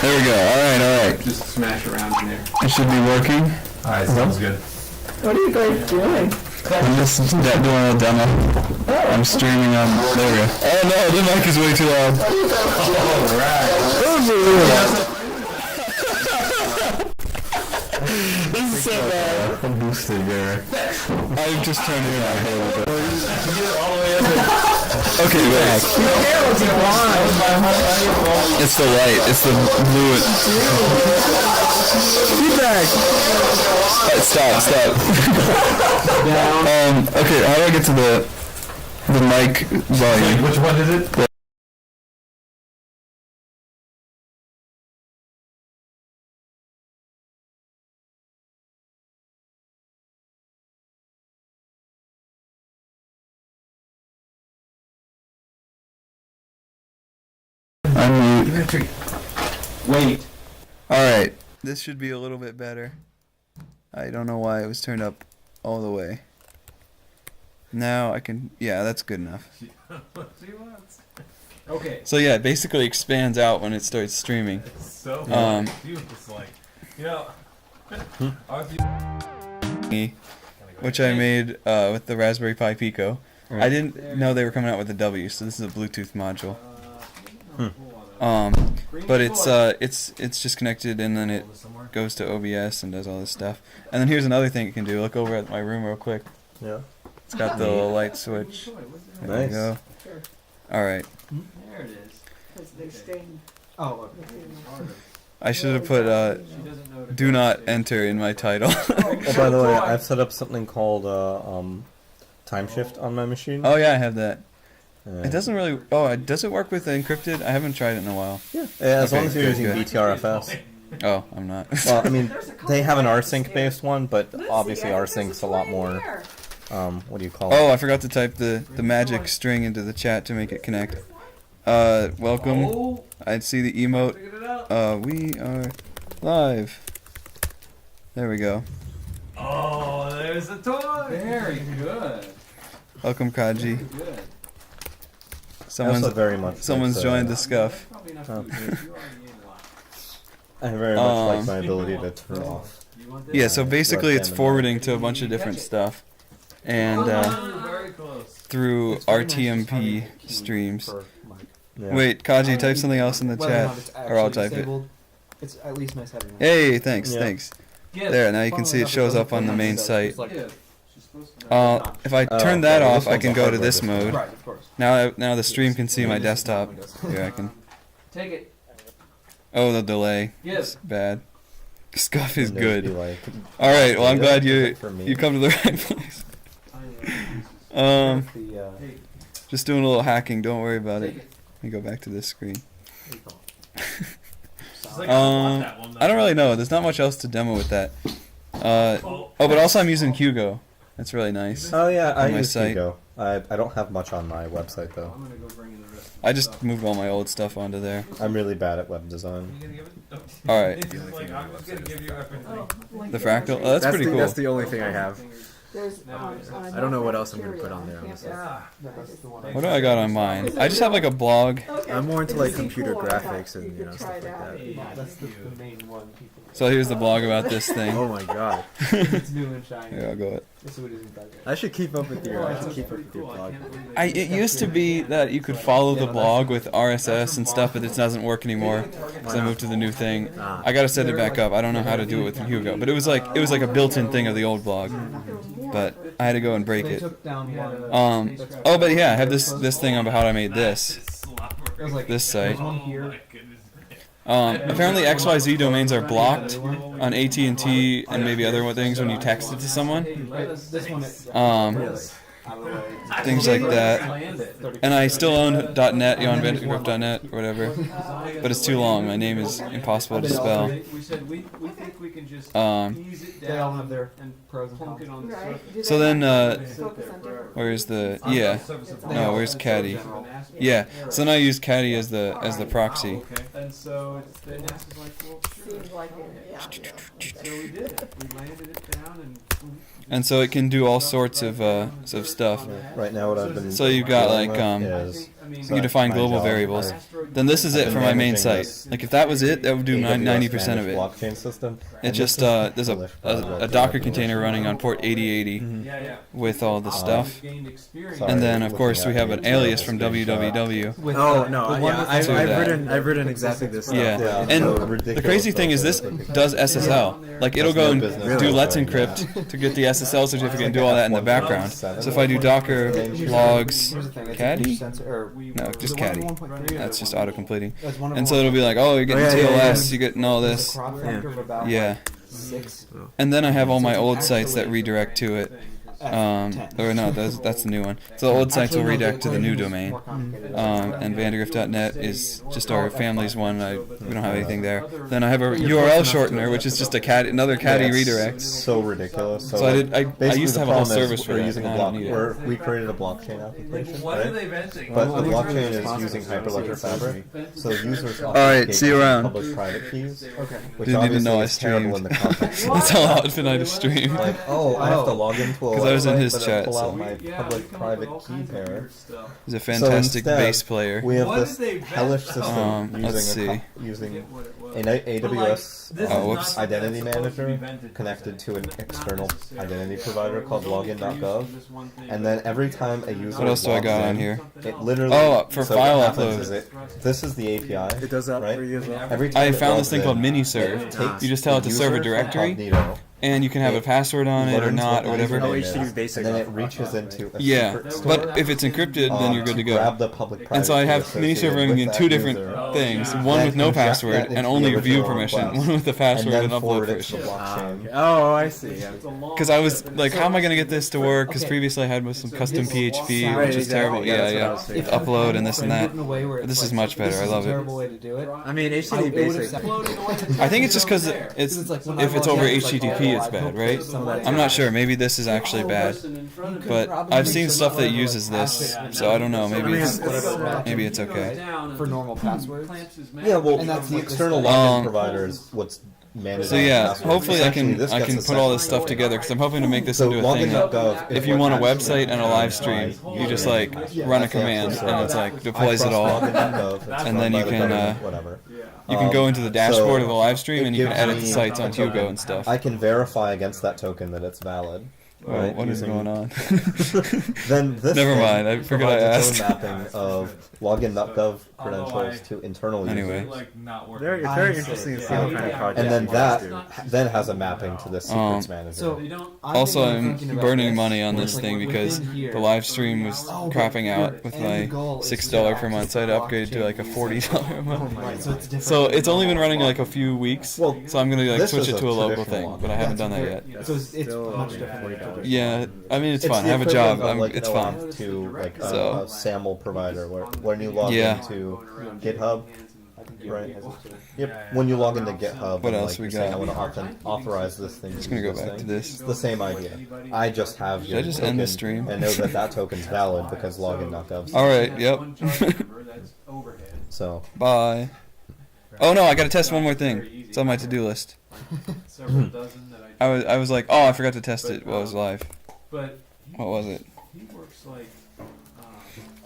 There we go. Alright. Just smash around in there. It should be working. Alright, sounds good. What are you guys doing? I'm just doing a demo. I'm streaming on. There we go. Oh no, the mic is way too loud. This is so bad. I'm boosted there. I've just turned it on a little bit. Okay, wait. It's the light. It's the blue. Feedback. Stop. Okay, how do I get to the mic volume? Which one is it? Unmute. Wait. Alright, this should be a little bit better. I don't know why it was turned up all the way. Now I can, yeah, that's good enough. Okay. So yeah, it basically expands out when it starts streaming. It's so it's like, you know, Which I made with the Raspberry Pi Pico. I didn't know they were coming out with a W, so this is a Bluetooth module. But it's just connected, and then it goes to OBS and does all this stuff. And then here's another thing it can do. Look over at my room real quick. Yeah. It's got the little light switch. There you go. Alright. there it is. Because they're staying. Oh, I should have put do not enter in my title. Oh, by the way, I've set up something called time shift on my machine. Oh yeah, I have that. Yeah. It doesn't really. Oh, does it work with encrypted? I haven't tried it in a while. Yeah, as long as you're good, using good. BTRFS. Oh, I'm not. Well, I mean, they have an rsync based one, but obviously rsync's a lot more. What do you call it? Oh, I forgot to type the magic string into the chat to make it connect. Welcome. I see the emote. We are live. There we go. Oh, there's a toy. Very good. Welcome, Kaji. Good. Also very much Someone's joined the scuff. Probably enough food. You already ate a lot. I very much like my ability to turn off. You want this? Yeah, so basically it's forwarding to a bunch of different stuff, and Very close. through RTMP streams. Yeah. Wait, Kaji, type something else in the chat, or I'll type it. It's at least nice having that. Hey, thanks. Yes. There, now you can see it shows up on the main site. Yeah. She's supposed to know. If I turn that off, I can go to this mode. Right, of course. Now the stream can see my desktop. Here, I can. Take it. Oh, the delay. Yes. It's bad. Scuff is And they'd be good. like, All right. Well, I'm glad you for me. you come to the right place. The, Just doing a little hacking. Don't worry about it. Let me go back to this screen. I don't really know. There's not much else to demo with that. Oh, but also I'm using Hugo. That's really nice. Oh yeah, I On my use site. Hugo. I don't have much on my website though. I'm gonna go bring in the rest. I just moved all my old stuff onto there. I'm really bad at web design. You gonna give it? All right. It's like, I'm just gonna give you everything. The fractal. Oh, that's pretty cool. That's the only thing I have. There's, I don't know what else I'm gonna put on there, honestly. What do I got on mine? I just have like a blog. I'm more into like computer graphics and stuff like that. that's the main one. People. So here's the blog about this thing. Oh my god. It's new and shiny. Here, I'll go it. So it isn't that good. I should keep up with your blog. It used to be that you could follow the blog with RSS and stuff, but this doesn't work anymore because I moved to the new thing. I gotta set it back up. I don't know how to do it with Hugo, but it was like a built-in thing of the old blog, but I had to go and break They it. took down one. Oh, but yeah, I have this thing on how I made this It was like, this site. there's one here. Apparently XYZ domains are blocked on AT&T and maybe other things when you text it to someone. This one. Out of the way. Things like that. And I still own .net, JohnVandergrift.net, or whatever. But it's too long. My name is impossible to spell. We said we think we can just ease it They all have down their and pros and plunk cons. it on the surface. So then, Focus on different. where's the, yeah. No, where's Caddy? Yeah, so then I use Caddy as the proxy. Okay. And so then NASA's like, well, sure. Seems like it, yeah. So we did it. We landed it down and. And so it can do all sorts of stuff. right now what I've been So you've got, dealing like, with is you define my global job, variables. I've Then this is I've it been for my main managing site. this Like if that was it, that would do AWS 90% of managed it. blockchain system. It And just this is there's a Polish a project Docker that I've been container working running on port 8080 Yeah. with all the stuff. Sorry, And then of looking course at we have the an alias from screenshot. www. With, Oh no, the one yeah, with I've, the- I've that. written exactly this stuff. Yeah, Yeah, and so the ridiculous crazy thing is this stuff. does SSL. Like it'll go and That's no business do doing Let's that. Encrypt to get the SSL certificate and do all that in the background. So if I do Docker logs Here's the thing, it's caddy, each sensor- or- no, was just it one caddy. of the 1.3 or That's just the one- auto completing. That's one of And the so it'll be like, oh, you're getting Oh, yeah, yeah, TLS, yeah. you're getting all there's this. a crop factor of about Yeah. 6. And then I have all my old sites that redirect to it. Or no, that's the new one. So the old sites will redirect to the new domain. And Vandergrift.net is just our family's one. We don't have anything there. Then I have a URL shortener, which is just another caddy Yeah, it's redirect. So ridiculous. So I basically used to the have a whole problem is service for we're that, using and a I block. don't need it. We created a blockchain application, What are right? they venting? But the blockchain is using Hyperledger Fabric, so users Alright, see you around. public private keys, Okay. which Didn't even obviously know I is terrible in streamed. the context. That's how often I just stream. Like, oh, I have to log into a 'Cause I was in website, his but I chat, pull so- out my public-private key pair. He's a fantastic instead, bass player. We have What this did they hellish vet? system Let's using an AWS Oh, whoops. identity manager connected to an external identity provider called login.gov, and then every time a user What else do I logs got on in, here? it literally Oh, for so file what happens upload. is this is the API. It does that right? for you as well. Every time I it found logs this thing in, called it miniserve. takes You just tell it to the serve a user directory, incognito, and you can have a password on it or learns not what or the whatever. username Oh, is, HTTP basic. and then it reaches into a Yeah, secret store, but if it's encrypted, then you're good to go. grab the public And so I key have associated miniserve running with in that two different user, things. One then with no inject that password into and the only view original permission. request, One with the and password then and upload forward it to the permission. blockchain. Oh, I see. Yeah. Because I was like, how am I gonna get this to work? Because Okay. previously I had with some custom PHP, Right, which is terrible. exactly. Yeah, Yeah, that's what I yeah. was thinking. Upload and this and that. But This is much better. I love a it. terrible way to do it. I mean, I- HTTP it would've basic. I think it's just because it's It's like when I if it's log over in, it's like, HTTP, oh, it's I bad, hope right? some of that- I'm not sure. Maybe this is actually bad, but I've seen stuff that uses this, so I don't know. Maybe it's okay. for normal passwords. Yeah, well, And that's the what external this- login provider is what's managing. So yeah, passwords. hopefully I Essentially, can this I gets can us put all this second. stuff together because I'm hoping to make this So into a thing. login.gov, If you want a website and a live stream, you just like run a command and it's like deploys it all. And then you can, whatever. You can go into the dashboard of the live stream it and you can gives edit the me sites on a token. Hugo and stuff. I can verify against that token that it's valid. Oh, right, what is using- going on? Then this Never thing mind, I forgot I provides its asked. own mapping of login.gov credentials to internal Anyway. users. Very, it's very interesting to see what kind of project. And then you that guys do. then has a mapping to the secrets manager. So Also, I'm burning money on this thing because the live stream was crapping out with my $6 per month, so I had to upgrade to like a $40 a month. Right, so it's different. So it's only been running like a few weeks, Well, so I'm gonna like this switch is it a to a local traditional thing, one. but I haven't done that yet. So it's Still much different. $40. Yeah, I mean it's It's fun. I the have a job. equivalent of, like, It's no fun. off to like So- a SAML provider when you log Yeah. into GitHub, right? Yep. When you log into GitHub, What and, else like, we you're saying, got? I want to authorize this thing. Just gonna go back to this. It's the same idea. I just have Should your I just token end the stream? and know that that token's valid because login.gov. All right. Yep. So Bye. Oh no, I gotta test one more thing. It's on my to-do list. I was like, oh, I forgot to test it while it was live. But What was it? he works like.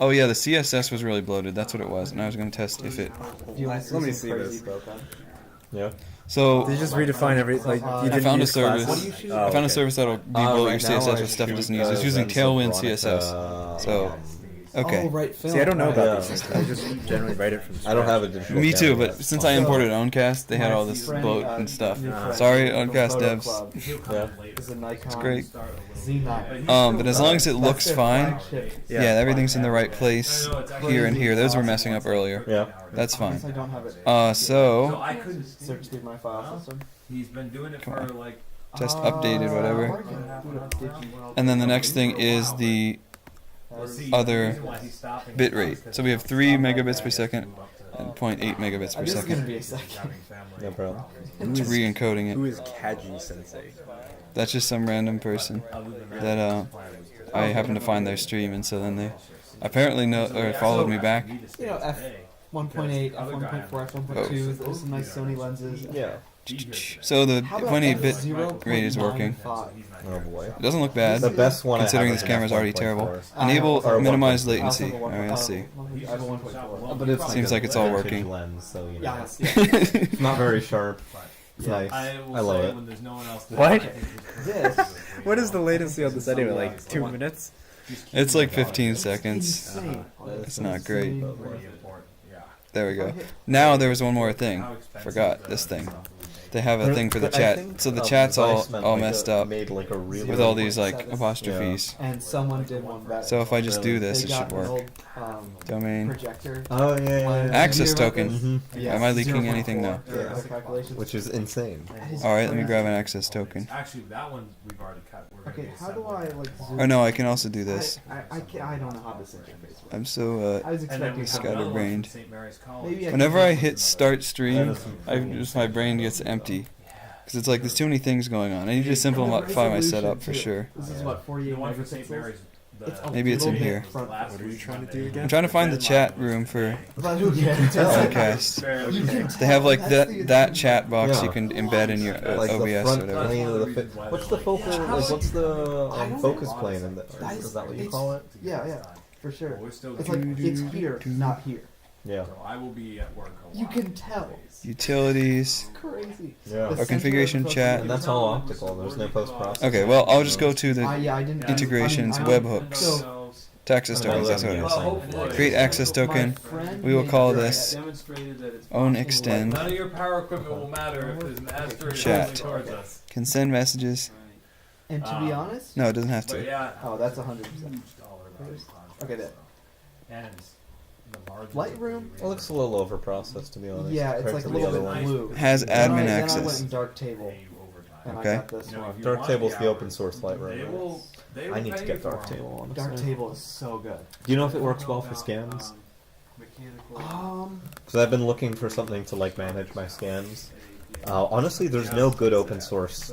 Oh yeah, the CSS was really bloated. That's what it was, and I was gonna test if it. Do you want to Let me some see crazy this. broken? yeah. So Did you just redefine every like you I didn't found a use service. classes? What do you shoot? Oh, I found a okay. service that'll debloat your Right now CSS I with stuff it shoot, doesn't use. It's using Zense Tailwind Veronica, CSS. So, okay. Oh, right, film. See, I don't know right. about Yeah. these things. I just generally write it from scratch. I don't have a digital. Me too, camera but yet. since I imported Owncast, they had all this bloat and stuff. Sorry, Owncast devs. Yeah. Is a Nikon. It's great. Z9. But as long as it looks That's their fine, flagship. yeah, everything's in the right place here and here. Those were messing up earlier. Yeah. That's I guess fine. I don't have it. So I couldn't Search through my file system. He's been doing it Come for on. like. just updated whatever. And then the next thing is the other bit rate. So we have 3 megabits per second and 0.8 megabits per This is gonna second. be a second. No problem. It's re-encoding Who it. is Kaji Sensei? That's just some random person that I happened to find their stream, and so then they apparently know or followed me back. You know, 1.8, f1.4, f1.2. There's some nice Sony lenses. Yeah. So the How about 28-bit F0.95? rate is working. Oh boy. It doesn't look bad. The best one Considering I this have camera's is already F1.4. terrible. I Enable have- or minimize 1.4. latency. Alright, let's see. I have a 1.4. But it's Seems a like it's all vintage working. lens, so you know. Yeah, It's not very sharp. It's nice. I will I love say it. when there's no one else What? This What is the latency on this anyway? Like 2 minutes? It's like 15 seconds. insane. It's not great. Insane. Yeah. There we go. Now there was one more thing. Forgot this thing. They have a thing for the I chat. think, So the chat's all Vice meant all like messed a- up Made like a really with all these like 7. apostrophes. And someone did one better. So if I just do this, They it should got an work. old, Domain. projector. Oh yeah. Access Have you ever token. read Mhm. this? Yeah, Am I leaking 0.4. anything? No. Yeah, the calculations. Which is insane. That is Alright, let me crazy. grab an access token. Actually, that one we've already cut. We're gonna Okay, do how do seven. I like zoom? Oh no, I can also do this. I don't know how this interface works. I'm so I was And then expecting we have something. another one from scatterbrained. St. Mary's College. Maybe I Whenever I hit start stream, That my brain gets empty. Because it's like there's too many things going on. I need to simplify my setup for sure. This is what 48 The one from St. megapixels. Mary's. It's a Maybe it's in little bit here. front- What are you trying to do again? I'm trying to find the chat room for But who can tell? podcast. You can They have like tell. That's the that chat box Yeah. you can embed in your Like the OBS or front whatever. plane of the what's the focal? Like what's the I don't focus know. plane? In the, That is that what you call it? Yeah, for sure. We're still It's like it's here, not here. Yeah. So I will be at work a lot. You can tell. Utilities. It's crazy. Yeah. The Or configuration center of the chat. And that's all optical. There's no post processing. Okay, well I'll just go to I the yeah, I didn't. integrations, I webhooks, So access Oh, no, tokens. That's what it yeah. is. Well, hopefully. Create access token. my friend We will made call sure this Demonstrated that it's own possible. extend. None of your power equipment will matter if there's an asterisk Chat. towards us. Can send messages. And to be honest, No, it doesn't have But to. yeah. oh, that's 100%. Okay, there. And the margins Lightroom? It looks a little over processed, to be honest. Yeah, it's compared like to a the little other bit ones. blue. Has Then admin I went access. in Darktable, and Okay. I got this one. Darktable's the open source Lightroom. They right? will. They will I need to pay get for 'em. Darktable, honestly. Darktable is so good. Do you know if it works well for scans? Because I've been looking for something to like manage my scans. Honestly, there's no good open source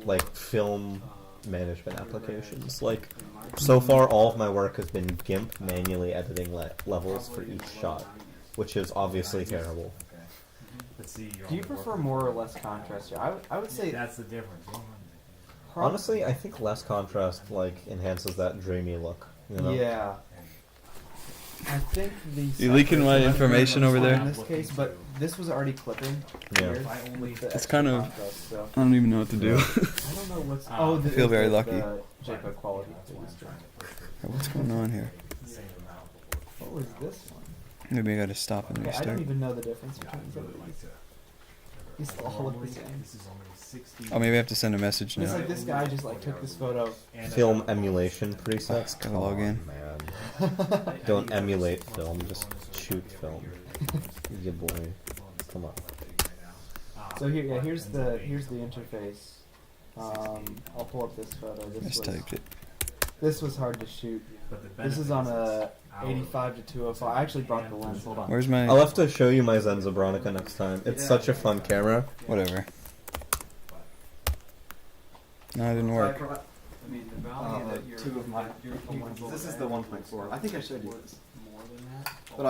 like film management applications. Like so far, all of my work has been GIMP manually editing levels for each shot, which is obviously terrible. Do you prefer more or less contrast here? I would say That's the difference. Honestly, I think less contrast like enhances that dreamy look. You know? yeah. I think the You leaking my saturation information over in there? this case, but this was already clipping. Yeah. Here with the It's extra kind of- contrast, so. I don't even know what to do. I don't know what's. Oh, I feel very lucky. The JPEG quality. What's going on here? What was this one? Maybe I gotta stop and Okay, I don't restart. even know the difference between some of these. These all look the same. Oh, maybe I have to send a message It's now. like this guy just like took this photo. Film emulation presets. Gotta log in. Man. Don't emulate film, just shoot film. Yeah, boy. Come on. So here, yeah, here's the interface. I'll pull up this photo. Mistyped it. This was hard to shoot. This is on a 85 to 205. I actually brought the lens. Hold on. Where's my... I'll have to show you my Zenza Bronica next time. It's such a fun camera. Whatever. No, it didn't work. Two of my. This is the 1.4. I think I showed you this. But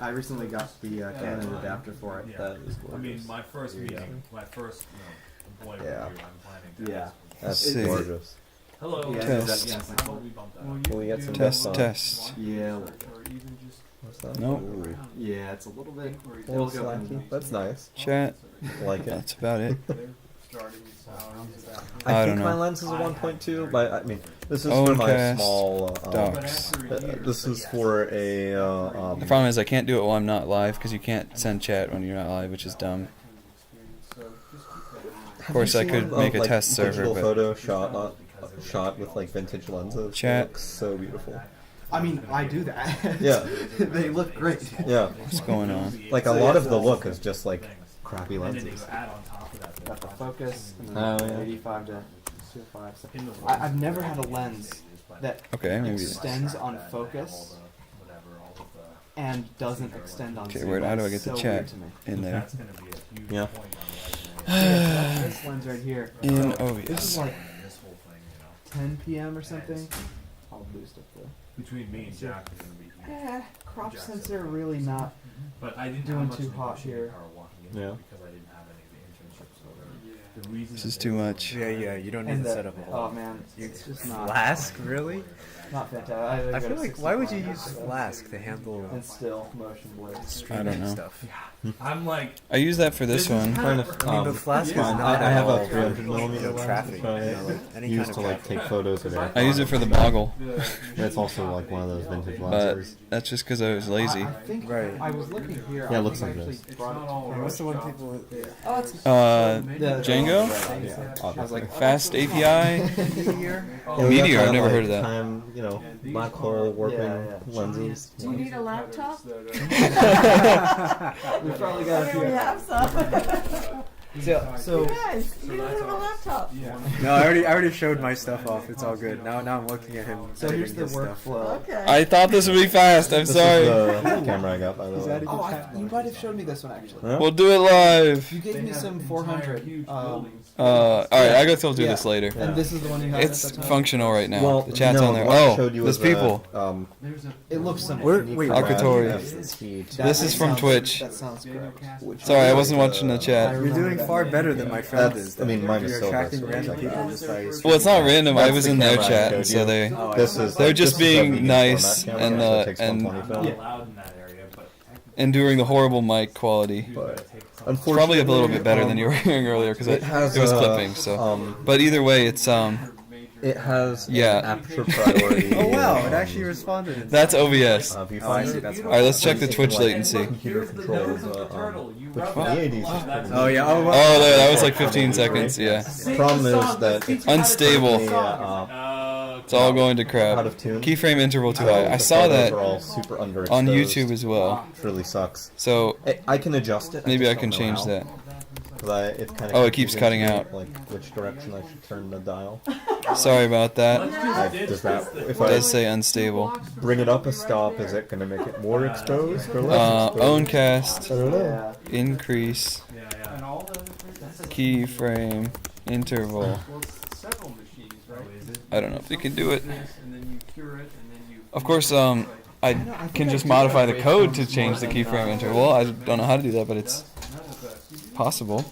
I recently got the Canon adapter for it. Yeah. That is I mean, gorgeous. my first There you meeting, my first employee Yeah. review, I'm planning to. Yeah. That's Sick. gorgeous. Hello. Yeah, Test. Yes, I hope we bumped that up. Can we get some Test, fun? test. Yeah. What's that? Nope. Ooh. Yeah, it's a little bit. A little slacky. That's nice. Chat. Like it. That's about it. I I think don't my know. lens is a 1.2, but I mean, this is Own for my cast small. docs. This is for a. The problem is I can't do it while I'm not live because you can't send chat when you're not live, which is dumb. Of course, I could make a test server, digital but photo shot with like vintage lenses. Chat. It looks so beautiful. I mean, I do that. Yeah. They look great. Yeah. what's going on? Like a lot of the look is just like crappy And then you lenses. add on top of that. Got the focus. And Oh, then yeah. 85 to 205. So In the I've never had a lens that Okay, maybe. extends on focus and doesn't extend on Okay, zoom. where- how do I It's get the so chat? weird to me. In there. That's going to be a huge Yeah. point on Yeah, this lens right here. In This is OBS. like this whole thing, you know. 10 p.m. or something. I'll boost up the. between me and Jack are gonna be huge. Crop sensor really not. But I didn't Doing have much too hot negotiating here. power walking in Yeah. because I didn't have any of the internships. So the reason This is that too they- much. Yeah, you don't need And to the, set up a oh whole man, it's just not Flask, really? not fantastic. I got feel a like, why would you 65 use Flask to handle and still motion blade? streaming know. stuff? I'm like, I use that for this one. Kind of. I mean, the Flask is fine. not I have at all a 300 for, millimeter lens, traffic, which I like any use kind to of like traffic. take photos of I use it for the boggle, It's also like one of those vintage but lenses. that's just because I was lazy. I think Right. I was looking here. Yeah, it I looks think like I this. actually brought it to And what's the one people? Oh, it's Django? Yeah, I was like, Fast API? Meteor? Meteor, I've never heard of that. Time, black hole warping Yeah. lenses. Do you need a laptop? we probably got a I mean, few. we have some. So Guys, you don't have a laptop. No, I already showed my stuff off. It's all good. Now I'm looking at him. so here's editing the his stuff. workflow. Okay. I thought this would be fast. I'm This sorry. is the camera I got, by the way. Oh, you might have showed me this one actually. Huh? We'll do it live. You gave me some 400. Alright, I guess we'll do Yeah. this later. And this is the one you had It's at that time? functional right now. Well, The chat's no, on there. the one I Oh, showed you there's was, people. It looks similar. Where- wait, Akatori. This is from sounds- Twitch. That sounds correct. Sorry, I wasn't watching the chat. You're doing far better than my friend That's- is. I mean, mine is You're so attracting versatile. random people just by. Well, it's not random. I That's was the in their camera I chat, showed so you. they This is They're like, just this is a being medium nice format camera, and, so it takes and- 120 film. allowed in that area, but enduring the horrible mic quality. But It's unfortunately, probably a little bit better than you were hearing earlier because it it has was a, clipping. So, but either way, it's it has Yeah. an aperture priority. Oh wow! It actually responded. that's OBS. Viewfinder. Oh, I see. That's All right, let's check the It's Twitch like latency. Computer controls, which for the 80s is pretty Oh yeah. Oh, Oh, wow. there, that was like 15 seconds. Yeah, The problem is that it's unstable. It's all going to out crap. of tune. Keyframe interval too high. I The saw photos that are all super underexposed. on YouTube as well. Which really sucks. So I can adjust it. maybe just I can don't know change how. that. 'Cause it's kind of Oh, it keeps cutting out. Like which direction I should turn the dial. Sorry about that. Does that if It I does say unstable. bring it up a stop, is it going to make it more exposed or less exposed? Owncast, I don't know. increase, keyframe, interval. several machines, right? I don't know if you can do it. And then you cure it, and then you. Of course, I can just modify the code to change the keyframe interval. I don't know how to do that, but it's possible.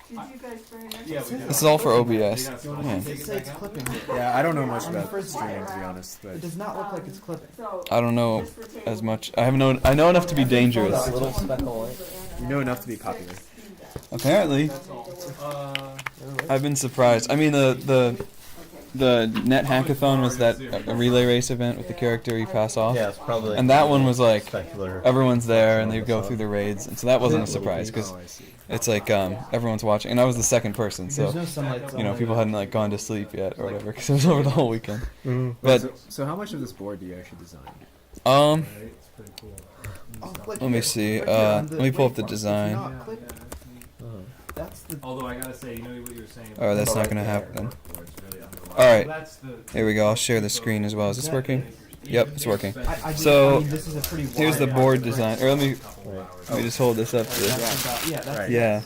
Did you guys bring it? This is all for OBS. Man, It says it's clipping. Yeah, I don't know much about streaming to be honest, It but does not look like it's clipping. So, I don't know as much. I know enough to be dangerous. Little speckle light. you know enough to be popular. Apparently, I've been surprised. I mean, the Net Hackathon was that a relay race event with the character you pass off, Yeah, it's probably. and that one was like specular. everyone's there and they go through the raids, and so that wasn't a surprise because Oh, I see. it's like everyone's watching, and I was the second person, There's so no sunlight. you know people hadn't like gone to sleep yet or whatever because it was over the whole weekend. But So how much of this board do you actually design? um, Oh, click let me here. see. Click here on Let me pull up the waveform. If design. you not click, That's the. Although I gotta say, you know what you were saying. Oh, that's not gonna happen. All Alright. That's the. Here we go. I'll share the screen as well. Is this working? Yep, it's working. I So, mean, this is a pretty Here's the wide board aperture. design. Or let me just hold this up. To That's about, yeah, that's, yeah,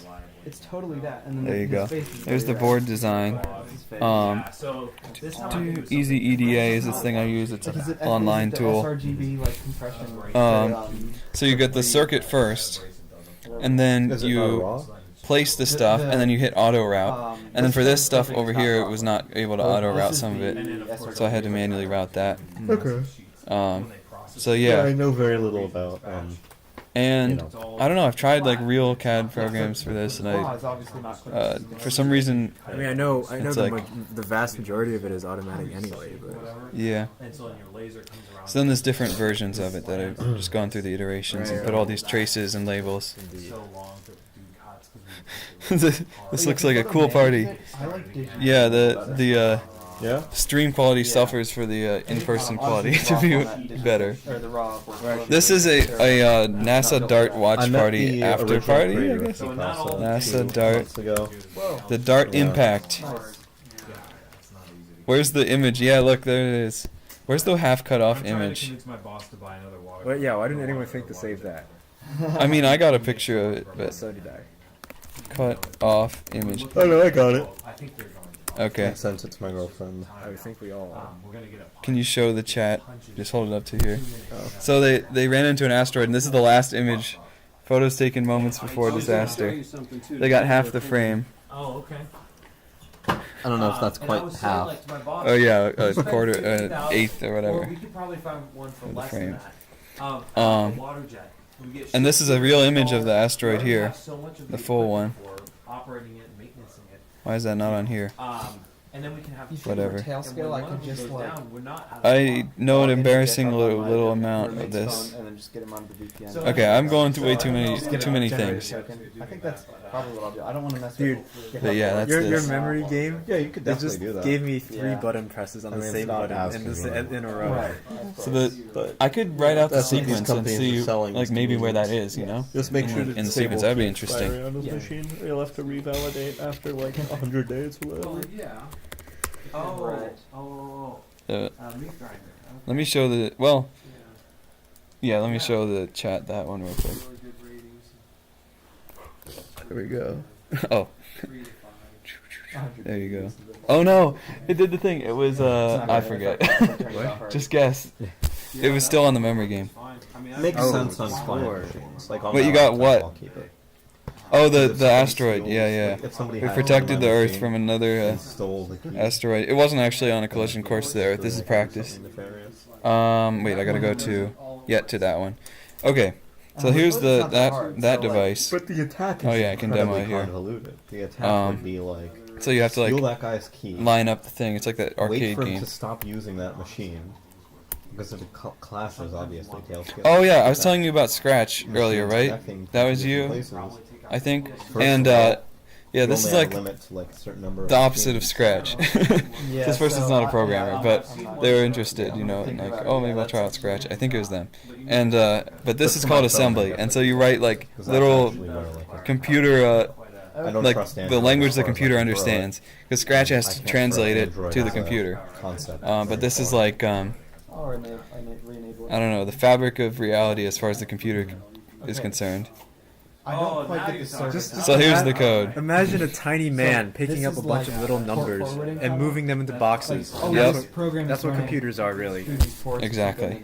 it's totally that. And then there you his go. face is There's the very board design. So this Easy EDA is this thing I use. It's Like, is an it- online is it the tool. sRGB like compression. So you get the circuit first, and then Is it not you raw? place the stuff, and then you hit auto route. And then for this stuff over here, it was not able to auto route some of it, so I had to manually route that. Okay. So Yeah, I yeah, know very little about. and I don't know. I've tried like real CAD programs for this, and I It's obviously not clipping. for some reason, I mean, I know It's the, like- the vast majority of it is automatic anyway, but yeah. And so then your laser comes around. So then there's different versions of it that I've just gone through the iterations and put all these traces and labels. So long to do cuts 'cause we- This looks like a cool party. I like digital. Yeah, the Yeah. stream quality suffers for the in-person quality to be better. Or the raw. This is a NASA Dart watch I met party the after original party, I creator guess. of Picasso NASA 2 Dart. months ago. The Dart Yeah. Impact. Nice. Where's the image? Yeah, look, there it is. Where's the half cut off I'm trying to image? convince my boss to buy another water. but yeah, why didn't anyone think to save that? I mean, I got a picture of it, but So did I. cut off image. Oh no, I got it. I think they're going to. Okay. I sent it to my girlfriend. I think we all are. We're gonna get a Can you show the chat? Just hold it up to here. Oh. So they ran into an asteroid, and this is the last image. Photos taken moments before disaster. They got half the frame. Oh, okay. I don't know if that's And I quite was saying, half. like, to my boss, Oh yeah, we a spent quarter, 50,000, eighth or Or whatever. we could probably find one for Of the less frame. than that. A water jet. We get And this is a shipped real to image of all- the asteroid we here. have so much of The full one. equipment for operating it and maintaining it. Why is that not on here? And then we can have Whatever. and Tail when scale, I one could of them just goes like. down, we're not out of I know an log in and embarrassing get little, on my little amount of roommate's this. phone and then just get him onto the VPN. So- Okay, I'm going through way too many Just get too a many generated things. token. I think that's probably what I'll do. I don't want to mess Dude, with. But yeah, that's Your this. memory game. Yeah, you could It definitely just do that. gave me 3 Yeah. button presses on I the mean, it's same not button as in, this, convenient. in a row. Right. So the But I could write out the That's what these sequence and companies see are selling like is maybe where that convenience. is, you know? just make sure in to the sequence. That'd be interesting. on his Yeah. machine. You'll have to revalidate after like 100 days or whatever. yeah. Right. Oh. Uh, Meat grinder. let me show the yeah. Let me show the chat that one real quick. Really good ratings. There we go. Oh, 3 to 5. there you go. Oh no, it did the thing. It was I forget. Just guess. It was still on the memory game. Fine. I mean, Makes Oh, sense on score. client machines. Like on Wait, my you got laptop, what? I'll keep it. Oh, Because the if somebody asteroid. steals- Yeah, yeah. like, if somebody We hacked on protected my the Earth machine from another and stole the key, asteroid. It wasn't actually on a collision course to the Earth. This is practice. something nefarious. Wait, I gotta go to that one. Okay, so here's the that device. But the attack is Oh, yeah, I can demo it here. convoluted. The attack Um, would be like So you have to steal like that guy's key, line up the thing. It's like that wait arcade for him game. to stop using that machine because if it clashes, obviously tailscale. Oh yeah, I was telling you about Scratch earlier, right? That was you, I think. And yeah, this is like limit to like a certain number of the opposite of machines. Scratch. This person's not a programmer, but they were interested, you know, and like, oh, maybe I'll try out Scratch. I think it was them. And but this is called assembly, and so you write like 'Cause that's little actually where, like, computer, I don't like trust the Android language as the far as computer I can throw it. understands, because Scratch has I to can't translate throw it Android to the as a computer. concept. But this is like Or re-enable it. I don't know, the fabric of reality as far as the computer is concerned. I Oh, don't quite now get you're the talking. service. So here's the code. Imagine a tiny man picking this up a is bunch like of little port numbers forwarding and moving them into boxes. Oh, Yep. this program That's is what running computers are really. through these ports. Exactly.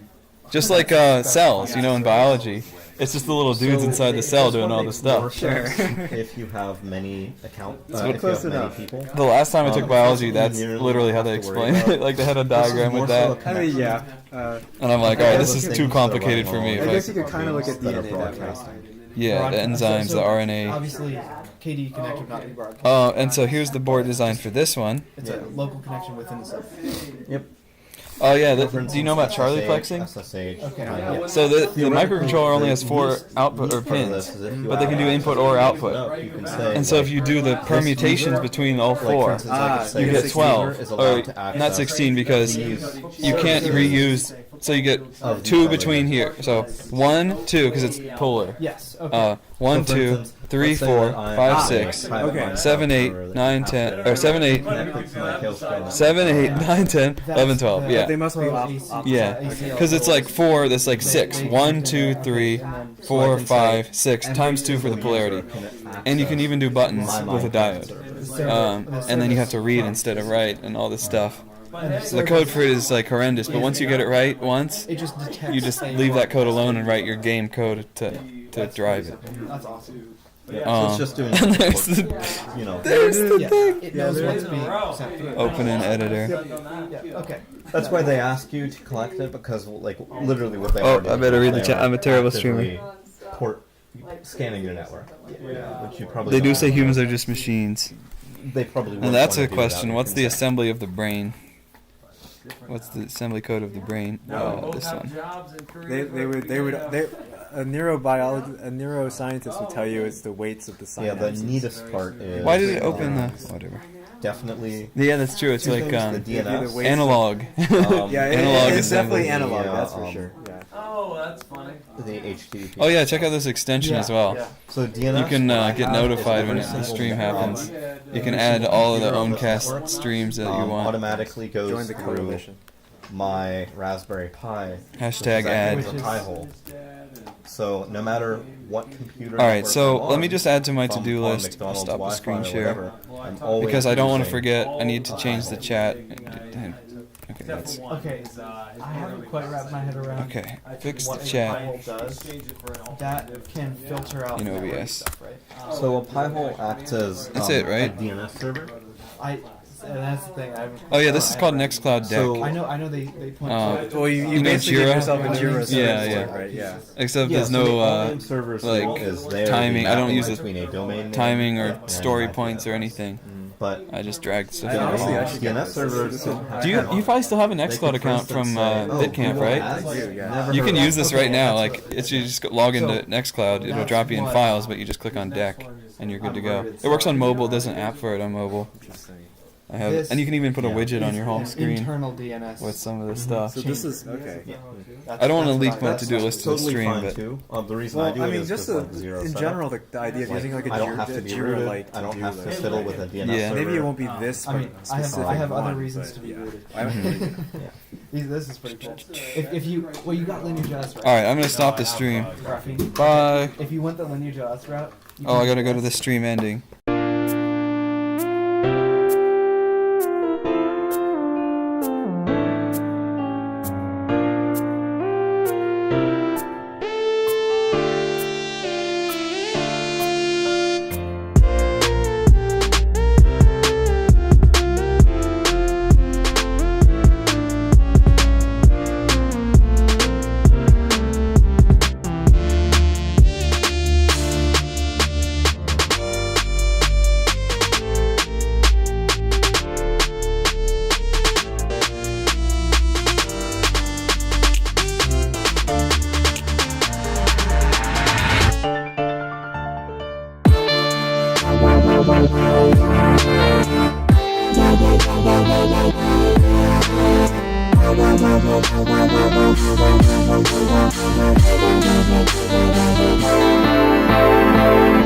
Just like cells, you know, in biology. It's just the little dudes inside the cell doing all the stuff. Sure. If you have many account, It's if you close have many enough. people. The last time I took Um, biology, that's nearly literally how they have to worry explained about. it. Like they had a diagram more with so that. a I mean, yeah. And I'm like, I alright, guess this the is things too that are complicated for running me. I along guess If you could kind of look at that are DNA that way. broadcasting. yeah, the enzymes, the RNA. Obviously, KD connector, not broadcast. And so here's the board design for this one. It's a local connection within the cell. Oh yeah, For do you know about Charlie SSH, plexing? SSH. Okay. Yeah. So the microcontroller only has 4 output or Neat part of pins, this is if you but they can do have input or access output. up, you can say, And so if like, you do the permutations between all like, for 4, instance, I could say you the get user 12, is or allowed to not access 16 because these you can't reuse. So you get of 2 each between other. here. So 1, 2 because it's polar. Yes. Okay. 1, So for 2, instance, 3, let's say 4, that I 5, am 6, a private Okay. Minecraft 7, 8, server that 9, 10, or 7, 8, connected to my Tailspin. 7, 8, 9, 10, 11, 12. That's Yeah. They must be Pro off. AC. Yeah, ACL. because it's like 4, that's like 6. 1, 2, 3, 4, 5, 6, times 2 for the polarity. And you can even do buttons with a diode. And then you have to read instead of write and all this stuff. So the code for it is like horrendous, but once you get it right once, It just detects you just a leave that code broadcast. alone and write your game code to drive it. That's awesome. So it's just doing and there's support, the you know. there's the Yeah, thing. it knows there what's is. being sent through. Open an editor. Yeah. Okay. That's why they ask you to collect it because, like, literally what they Oh, are doing I better read the is chat. they are I'm a terrible actively scanning your network. Which you probably They do don't say want. humans are just machines. They probably And wouldn't that's wanna a do question. that What's the consent. assembly of the brain? What's the assembly code of the brain? This one. A neuroscientist would tell you it's the weights of the Yeah, the synapses. neatest part is. Why did it open the whatever? Definitely. Yeah, that's true. It's two like things, the DNS. weights analog. Yeah, Analog it's definitely assembly. analog. Yeah, That's for sure. Yeah. Oh, that's funny. The HTTP. Oh yeah, check out this extension as well. So DNS. You can what I get have notified is when a the very stream simple, happens. You can add all of the computer on this Owncast network, streams that you want. automatically goes Join the through coalition. my Raspberry Pi. Hashtag which is ad. acting as a Pi hole. So no matter what computer. All right, network so I'm let me on, just add to my if I'm to-do on list. I'll McDonald's stop the Wi-Fi screen or share whatever, I'm always because I don't want to using- forget. I need to change the chat. Okay, that's Okay, I haven't quite wrapped my head around. okay. Fix the What chat. Pi-hole does, that can filter out In network OBS. stuff, right? So a Pi-hole acts as That's it, right? a DNS server. And that's the thing. Oh yeah, this is called Nextcloud Deck. So- I know they point Oh. to it. Well, you You know basically give Jira? yourself a Jira service, Yeah, yeah. right? Yeah. Except Yeah, there's so the no all-name server like, symbol is there, the timing. I don't mapping use the between a domain name timing or and story IP points or address. anything. But I just dragged stuff. I honestly in. actually get DNS this. servers. Do you probably still have an They Nextcloud could, for account instance, from say, oh, Bitcamp, Google right? Ads? I do, yeah. Never You heard can of use that. this right now. that's Like what- it's you just log into So, Nextcloud. It'll that's drop you in what- files, but you just click on Deck and you're good to go. It works on mobile. There's an app for it on mobile. Interesting. I have, This and you can even put a widget on your home Is screen Internal DNS. with some of this stuff. So this is okay. That's- I don't want to that's leak what my I- to-do list to the Totally stream, fine but too. The reason Well, I do I it mean, is just like zero in setup. general, the idea of Like, using like a I don't have to be Jira rooted. like I don't have to to-do fiddle list. with a DNS Yeah. server. Maybe it won't be this. I mean, I specific have other one, reasons but to be yeah. rooted. I don't This is pretty cool. If you you got LineageOS right. all right, I'm gonna stop the stream. Graphene. Bye. If you went the LineageOS route. you Oh, I can- gotta go to the stream ending. Thank you.